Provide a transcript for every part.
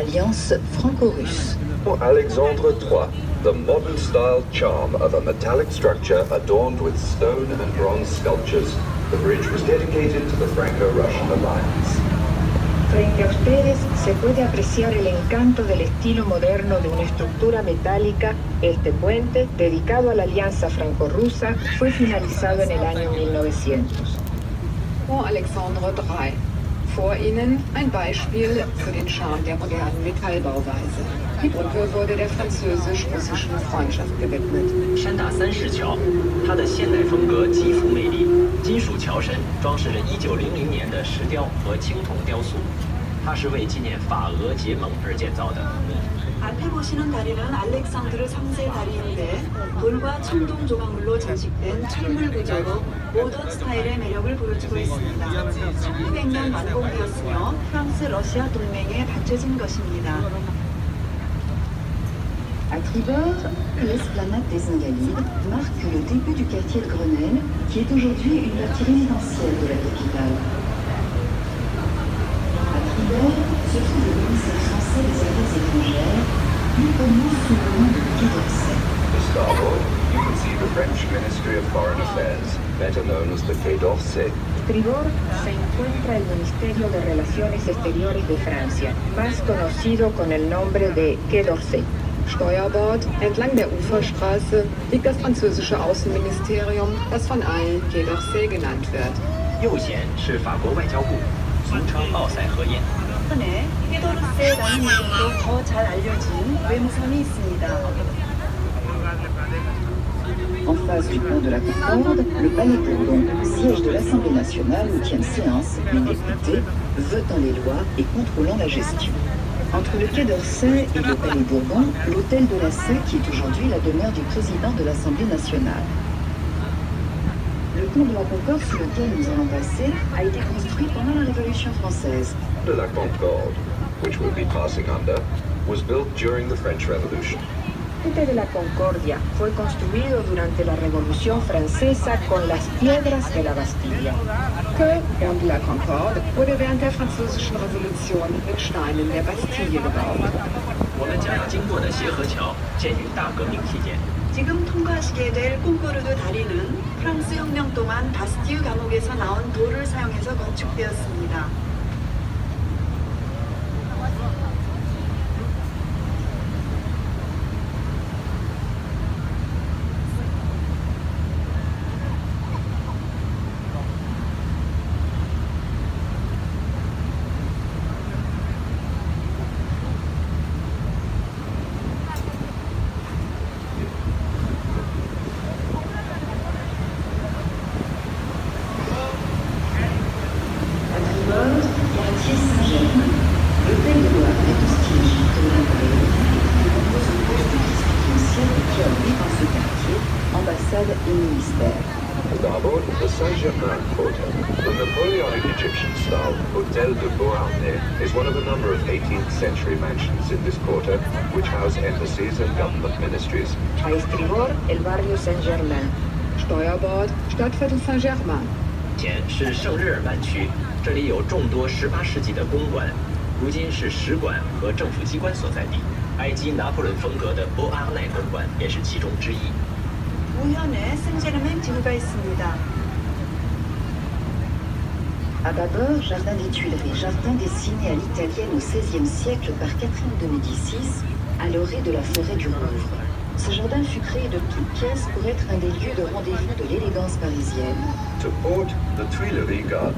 l'alliance franco-russe. Alexandre III, the modern-style charm of a metallic structure adorned with stone and bronze sculptures, the bridge was dedicated to the Franco-Russian alliance. Frente a ustedes se puede apreciar el encanto del estilo moderno de una estructura metálica. Este puente, dedicado a la alianza franco-rusa, fue finalizado en el año 1900. Pont Alexandre III. Vor Ihnen ein Beispiel für den Charme der modernen Metallbauweise. Die Brücke wurde der französisch-russischen Freundschaft gewidmet. 山大三石桥，它的现代风格极富魅力，金属桥身装饰着1900年的石雕和青铜雕塑，它是为纪念法俄结盟而建造的。 앞에 보시는 다리는 알렉산드르 3세 다리인데 돌과 청동 조각물로 장식된 철물 구조로 모던 스타일의 매력을 보여주고 있습니다. 1900년 완공되었으며 프랑스 러시아 동맹에 바쳐진 것입니다. À tribord, l'esplanade des Invalides marque le début du quartier de Grenelle, qui est aujourd'hui une partie résidentielle de la capitale. À tribord se trouve le ministère français des Affaires étrangères, plus connu sous le nom de Quai d'Orsay. To starboard, you can see the French Ministry of Foreign Affairs, better known as the Quai d'Orsay. Estribor se encuentra el Ministerio de Relaciones Exteriores de Francia, más conocido con el nombre de Quai d'Orsay. Steuerbord, entlang der Uferstraße, liegt das französische Außenministerium, das von allen Quai d'Orsay genannt wird. 右舷是法国外交部，俗称奥赛河沿。 네, 헤더르세라는 이름으로 더 잘 알려진 외무선이 있습니다. En face du pont de la Concorde, le Palais Bourbon, siège de l'Assemblée nationale où tiennent séance les députés, votant les lois et contrôlant la gestion. Entre le Quai d'Orsay et le Palais Bourbon, l'hôtel de la Sée qui est aujourd'hui la demeure du président de l'Assemblée nationale. Le pont de la Concorde sur lequel nous allons passer a été construit pendant la Révolution française. De la Concorde, which we'll be passing under, was built during the French Revolution. El puente de la Concordia fue construido durante la Revolución Francesa con las piedras de la Bastilla. Quai de la Concorde wurde während der französischen Revolution mit Steinen der Bastille gebaut. 我们将要经过的协和桥建于大革命期间。 지금 통과하시게 될 콩코르드 다리는 프랑스 혁명 동안 바스티유 감옥에서 나온 돌을 사용해서 건축되었습니다. Quartier Saint-Germain, l'hôtel de Beauharnais de style contemporain et de nombreux postes du XVIIIe siècle qui abritent dans ce quartier ambassade et ministère. Starboard, the Saint-Germain Quarter, the Napoleonic Egyptian-style Hôtel de Beauharnais is one of a number of 18th century mansions in this quarter, which house embassies and government ministries. A estribor, el barrio Saint-Germain. Steuerbord, Stadtviertel Saint-Germain. 前是圣日耳曼区，这里有众多18世纪的公馆，如今是使馆和政府机关所在地。埃及拿破仑风格的波阿奈公馆也是其中之一。 우현에 생제르맹 지구가 있습니다. À bâbord, jardin des Tuileries, jardin dessiné à l'italienne au XVIe siècle par Catherine de Médicis, à l'orée de la forêt du Rouvre. Ce jardin fut créé de toutes pièces pour être un des lieux de rendez-vous de l'élégance parisienne. To port, the Tuileries Garden.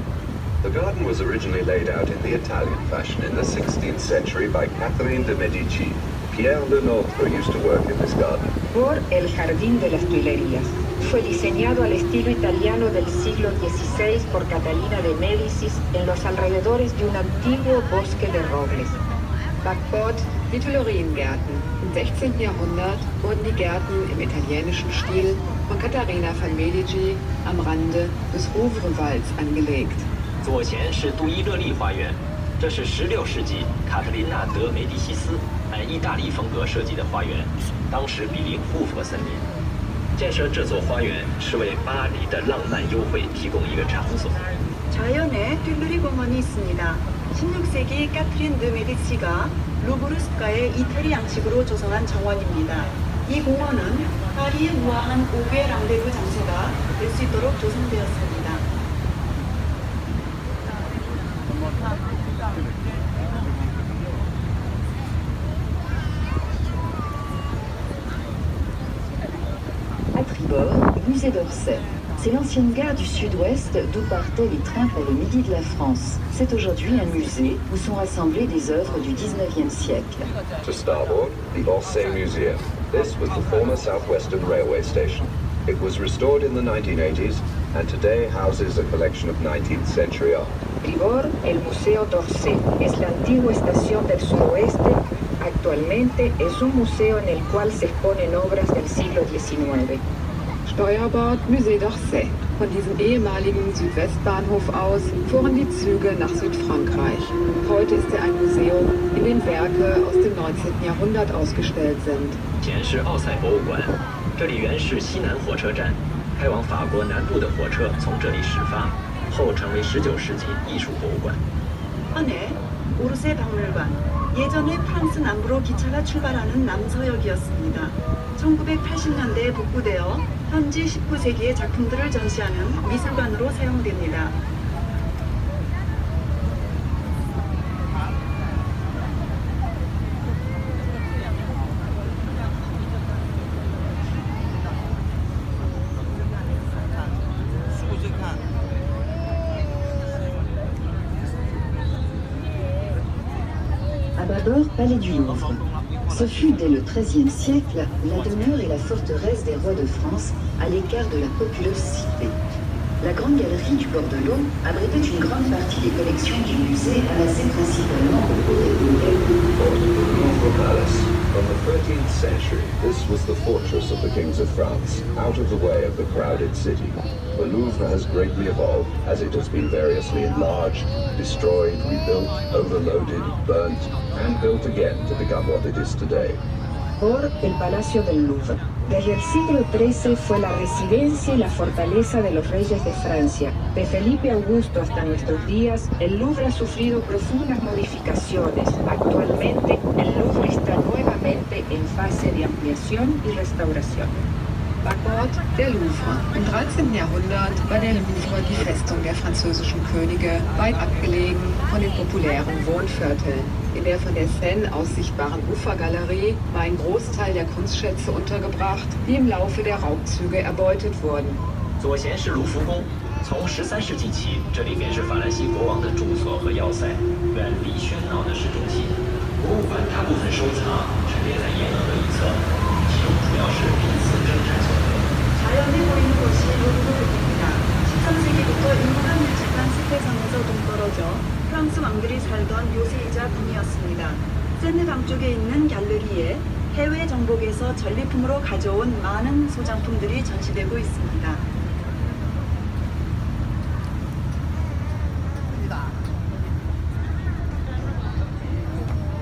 The garden was originally laid out in the Italian fashion in the 16th century by Catherine de Medici. Pierre Lenôtre used to work in this garden. Por el Jardín de las Tuilerías. Fue diseñado al estilo italiano del siglo XVI por Catalina de Médicis en los alrededores de un antiguo bosque de robles. Backbord, die Tuileriengärten. Im 16. Jahrhundert wurden die Gärten im italienischen Stil von Katharina von Medici am Rande des Rouvre-Walds angelegt. 左前是杜伊勒利花园，这是16世纪卡特琳娜·德·梅迪西斯按意大利风格设计的花园，当时毗邻胡佛森林。建设这座花园是为巴黎的浪漫幽会提供一个场所。 자연에 튤르리 공원이 있습니다. 16세기 카트린 드 메디치가 루브르 숲가의 이태리 양식으로 조성한 정원입니다. 이 공원은 파리에 우아한 5개 랑데브 장소가 될 수 있도록 조성되었습니다. À tribord, musée d'Orsay. C'est l'ancienne gare du sud-ouest d'où partaient les trains pour le midi de la France. C'est aujourd'hui un musée où sont rassemblées des œuvres du 19e siècle. To starboard, the Orsay Museum. This was the former Southwestern Railway station. It was restored in the 1980s and today houses a collection of 19th century art. Tribord, el Museo d'Orsay. Es la antigua estación del suroeste. Actualmente es un museo en el cual se exponen obras del siglo XIX. Steuerbord Musée d'Orsay. Von diesem ehemaligen Südwestbahnhof aus fuhren die Züge nach Südfrankreich. Heute ist er ein Museum, in dem Werke aus dem 19. Jahrhundert ausgestellt sind. 前是奥赛博物馆，这里原是西南火车站，开往法国南部的火车从这里始发，后成为19世纪艺术博物馆。 네, 오르세 박물관. 예전에 프랑스 남부로 기차가 출발하는 남서역이었습니다. 1980년대에 복구되어 현지 19세기의 작품들을 전시하는 미술관으로 사용됩니다. À bâbord, palais du Louvre. Ce fut dès le XIIIe siècle la demeure et la forteresse des rois de France à l'écart de la populeuse cité. La grande galerie du bord de l'eau abritait une grande partie des collections du musée amassées principalement au cours des Louvre Palace. From the 13th century, this was the fortress of the kings of France, out of the way of the crowded city. The Louvre has greatly evolved as it has been variously enlarged, destroyed, rebuilt, overloaded, burnt, and built again to become what it is today. Por el Palacio del Louvre. Desde el siglo XIII fue la residencia y la fortaleza de los reyes de Francia. De Felipe Augusto hasta nuestros días, el Louvre ha sufrido profundas modificaciones. Actualmente, el Louvre está nuevamente en fase de ampliación y restauración. Backbord der Louvre. Im 13. Jahrhundert war der Louvre die Festung der französischen Könige, weit abgelegen von den populären Wohnvierteln. In der von der Seine aus sichtbaren Ufergalerie war ein Großteil der Kunstschätze untergebracht, die im Laufe der Raubzüge erbeutet wurden. 左贤是卢浮宫，从13世纪起，这里便是法兰西国王的住所和要塞，远离喧闹的市中心。博物馆大部分收藏陈列在沿河的一侧，其中主要是历次征战所得。 자연에 보이는 것이 루브르입니다. 13세기부터 인간 밀집한 숲해상에서 동떨어져 프랑스 왕들이 살던 요새이자 궁이었습니다. 세느 강 쪽에 있는 갤러리에 해외 정복에서 전리품으로 가져온 많은 소장품들이 전시되고 있습니다.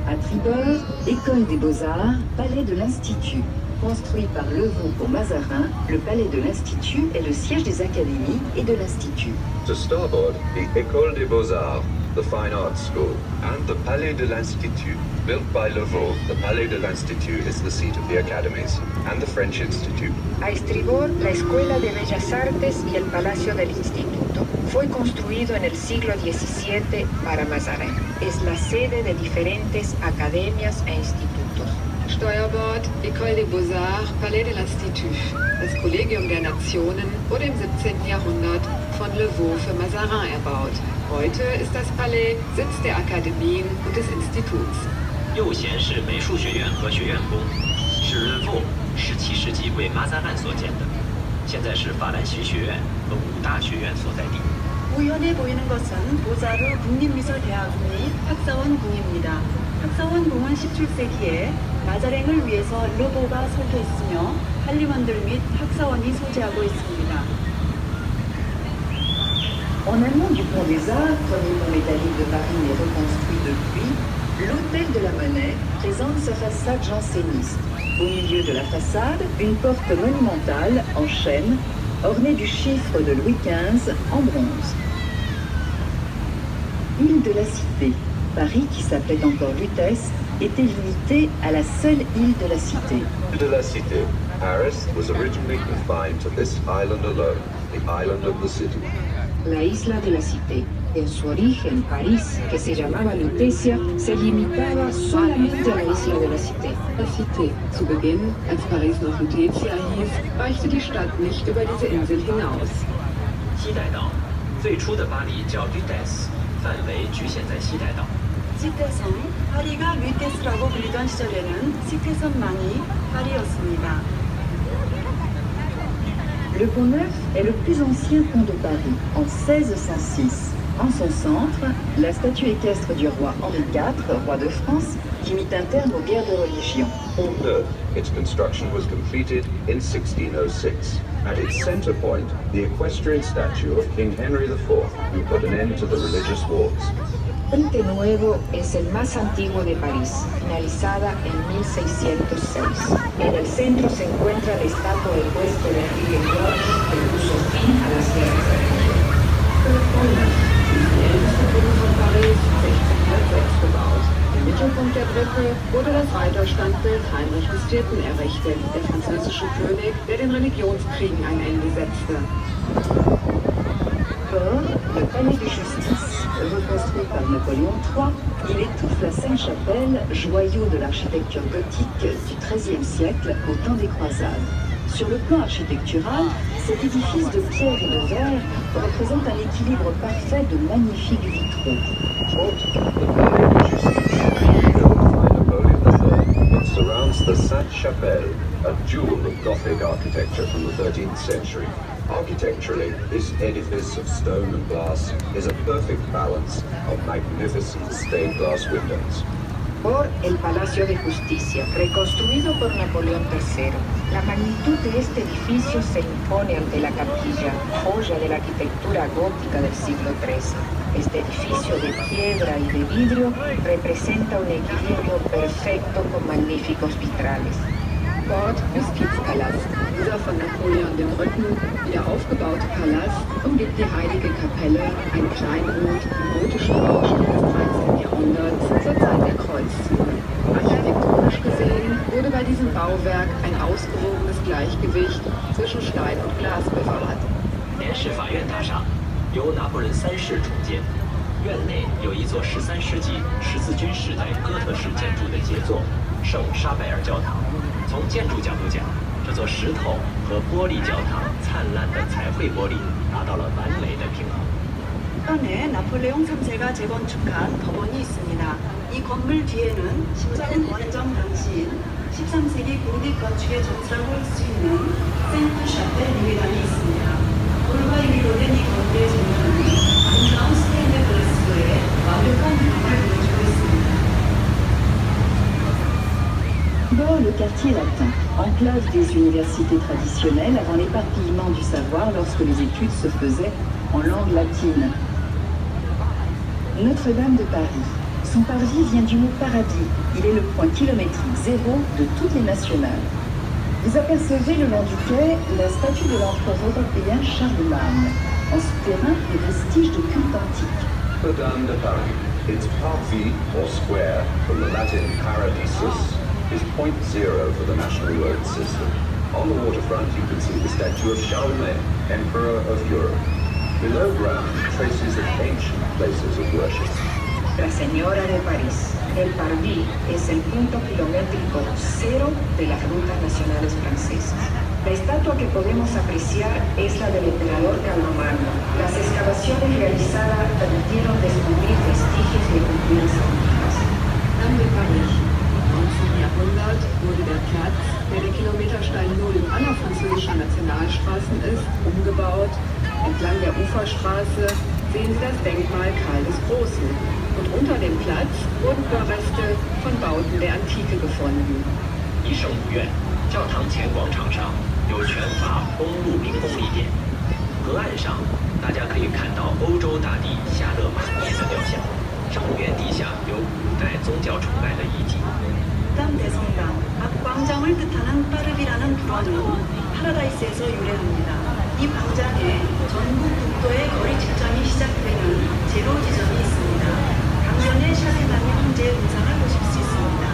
À tribord, École des Beaux-Arts, Palais de l'Institut. Construit par Levaux pour Mazarin, le Palais de l'Institut est le siège des académies et de l'Institut. To starboard, the École des Beaux-Arts, the Fine Arts School, and the Palais de l'Institut. Built by Levaux, the Palais de l'Institut is the seat of the academies, and the French Institute. A estribor, la Escuela de Bellas Artes y el Palacio del Instituto. Fue construido en el siglo XVII para Mazarin. Es la sede de diferentes academias e institutos. Steuerbord, École des Beaux-Arts, Palais de l'Institut. Das Kollegium der Nationen wurde im 17. Jahrhundert von Levaux für Mazarin erbaut. Heute ist das Palais Sitz der Akademien und des Instituts. 右贤是美术学院和学院宫，是勒富17世纪为马扎兰所建的，现在是法兰西学院和五大学院所在地。 우연해 보이는 것은 보자르 국립미술대학원 및 학사원궁입니다. 학사원궁은 17세기에 마자랭을 위해서 르보가 설계했으며 한림원들 및 학사원이 소재하고 있습니다. En amont du Pont des Arts, premier pont métallique de Paris mais reconstruit depuis, l'Hôtel de la Monnaie présente sa façade janséniste. Au milieu de la façade, une porte monumentale en chêne, ornée du chiffre de Louis XV en bronze. île de la Cité. Paris, qui s'appelait encore Lutèce, était limité à la seule île de la Cité. De la Cité. Paris was originally confined to this island alone, the island of the city. La isla de la Cité. En su origen, París, que se llamaba Lutetia, se limitaba solamente a la isla de la Cité. La Cité. Zu Beginn, als Paris noch Lutetia hieß, reichte die Stadt nicht über diese Insel hinaus. 西带岛，最初的巴黎叫 Lutèce，范围局限在西带岛。 시태성, 파리가 뮤테스라고 불리던 시절에는 시태성만이 파리였습니다. Le Pont-Neuf est le plus ancien pont de Paris, en 1606. En son centre, la statue équestre du roi Henri IV, roi de France, qui mit un terme aux guerres de religion. Pont-Neuf. Its construction was completed in 1606. At its center point, the equestrian statue of King Henry IV, who put an end to the religious wars. Puente Nuevo es el más antiguo de París, finalizada en 1606. En el centro se encuentra la estatua ecuestre de Enrique IV, que puso fin a las guerras de religión. Die älteste Brücke von Paris, 1606 gebaut. Im Mittelpunkt der Brücke wurde das Reiterstandbild Heinrich IV. Errichtet, der französische König, der den Religionskriegen ein Ende setzte. Port, le palais de justice, reconstruit par Napoléon III, il étouffe la Sainte-Chapelle, joyau de l'architecture gothique du XIIIe siècle au temps des croisades. Sur le plan architectural, cet édifice de pierre et de verre représente un équilibre parfait de magnifiques vitraux. The Palais de Justice, built by Napoleon III, it surrounds the Sainte-Chapelle, a jewel of Gothic architecture from the 13th century. Architecturally, this edifice of stone and glass is a perfect balance of magnificent stained glass windows. Por el Palacio de Justicia, reconstruido por Napoleón III. La magnitud de este edificio se impone ante la capilla, joya de la arquitectura gótica del siglo XIII. Este edificio de piedra y de vidrio representa un equilibrio perfecto con magníficos vitrales. Port Justizpalast. Dieser von Napoleon III. Wieder aufgebaute Palast umgibt die heilige Kapelle, ein Kleinod im gotischen Baustil des 13. Jahrhunderts zur Zeit der Kreuzzüge. Architektonisch gesehen wurde bei diesem Bauwerk ein ausgewogenes Gleichgewicht zwischen Stein und Glas bewahrt. 联市法院大厦由拿破仑3世重建，院内有一座13世纪十字军时代哥特式建筑的杰作——圣沙贝尔教堂。从建筑角度讲，这座石头和玻璃教堂灿烂的彩绘玻璃达到了完美的平衡。 이번에 나폴레옹 3세가 재건축한 법원이 있습니다. 이 건물 뒤에는 심사원 원정 당시인 13세기 고딕 건축의 전설이라고 할 수 있는 생트 샤펠 유회관이 있습니다. 돌과 유리로 된 이 건물의 전면은 아름다운 스테인드 글라스로의 완벽한 구성을 보여주고 있습니다. D'abord, le quartier latin, enclave des universités traditionnelles avant l'éparpillement du savoir lorsque les études se faisaient en langue latine. Notre-Dame de Paris. Son parvis vient du mot paradis. Il est le point kilométrique zéro de toutes les nationales. Vous apercevez le long du quai la statue de l'empereur européen Charlemagne. En souterrain, des vestiges de culte antique. Notre-Dame de Paris. Its parvis, or square, from the Latin paradisus, is point zero for the national road system. On the waterfront, you can see the statue of Charlemagne, Emperor of Europe. Below ground, traces of ancient places of worship. La Señora de París. El Parvis es el punto kilométrico cero de las rutas nacionales francesas. La estatua que podemos apreciar es la del emperador Carlomagno. Las excavaciones realizadas permitieron descubrir vestigios de culturas antiguas. Dame de Paris. Im 19. Jahrhundert wurde der Platz, der der Kilometerstein Null aller französischer Nationalstraßen ist, umgebaut. Entlang der Uferstraße sehen Sie das Denkmal Karl des Großen. Und unter dem Platz wurden Überreste von Bauten der Antike gefunden. 一圣五院教堂前广场上有全法公路民工立点，河岸上大家可以看到欧洲大帝夏勒马涅的雕像。圣母院地下有古代宗教崇拜的遗迹。 남 대성당, 앞 광장을 뜻하는 파르비라는 불어는 파라다이스에서 유래합니다. 이 광장에 전국 국도의 거리 측정이 시작되는 제로 지점이 있습니다. 궁전의 샤르마니 황제의 동상을 보실 수 있습니다.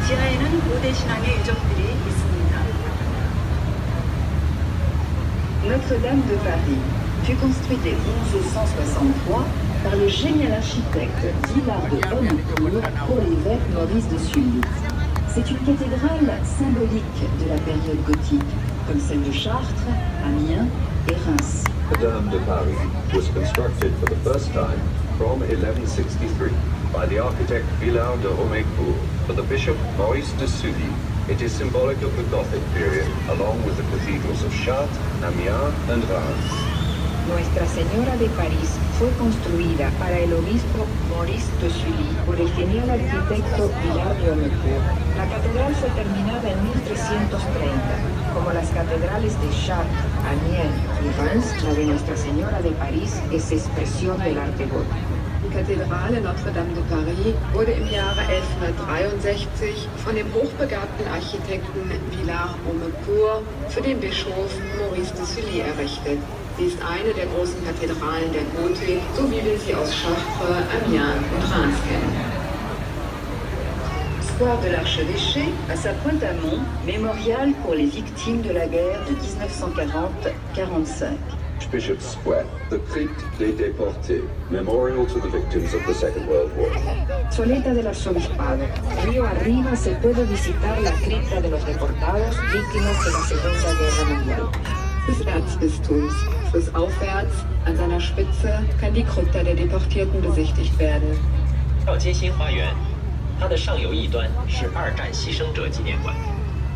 지하에는 고대 신앙의 유적들이 있습니다. Notre-Dame de Paris fut construite en 1163 par le génial architecte Villard de Honnecourt pour l'évêque Maurice de Sully. C'est une cathédrale symbolique de la période gothique, comme celle de Chartres, Amiens et Reims. The Dame de Paris was constructed for the first time from 1163 by the architect Villard de Honnecourt for the Bishop Maurice de Sully. It is symbolic of the Gothic period, along with the cathedrals of Chartres, Amiens and Reims. Nuestra Señora de París fue construida para el obispo Maurice de Sully por el genial arquitecto Villard de Honnecourt. La catedral fue terminada en 1330. Como las catedrales de Chartres, Amiens y Reims, la de Nuestra Señora de París es expresión del arte gótico. Die Kathedrale Notre-Dame de Paris wurde im Jahre 1163 von dem hochbegabten Architekten Villard Honnecourt für den Bischof Maurice de Sully errichtet. Sie ist eine der großen Kathedralen der Gotik, so wie wir sie aus Chartres, Amiens und Reims kennen. Square de l'Archevêché, à sa pointe amont, mémorial pour les victimes de la guerre de 1940-45. Bishop Square, the Crypte des Déportés, memorial to the victims of the Second World War. Soleta del Arzobispado. Río arriba se puede visitar la cripta de los deportados víctimas de la Segunda Guerra Mundial. Des Erzbistums. Flussaufwärts, an seiner Spitze, kann die Krypta der Deportierten besichtigt werden. 到街心花园，它的上游一端是二战牺牲者纪念馆。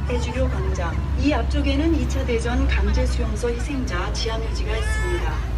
대주교 광장. 이 앞쪽에는 2차 대전 강제 수용소 희생자 지하묘지가 있습니다.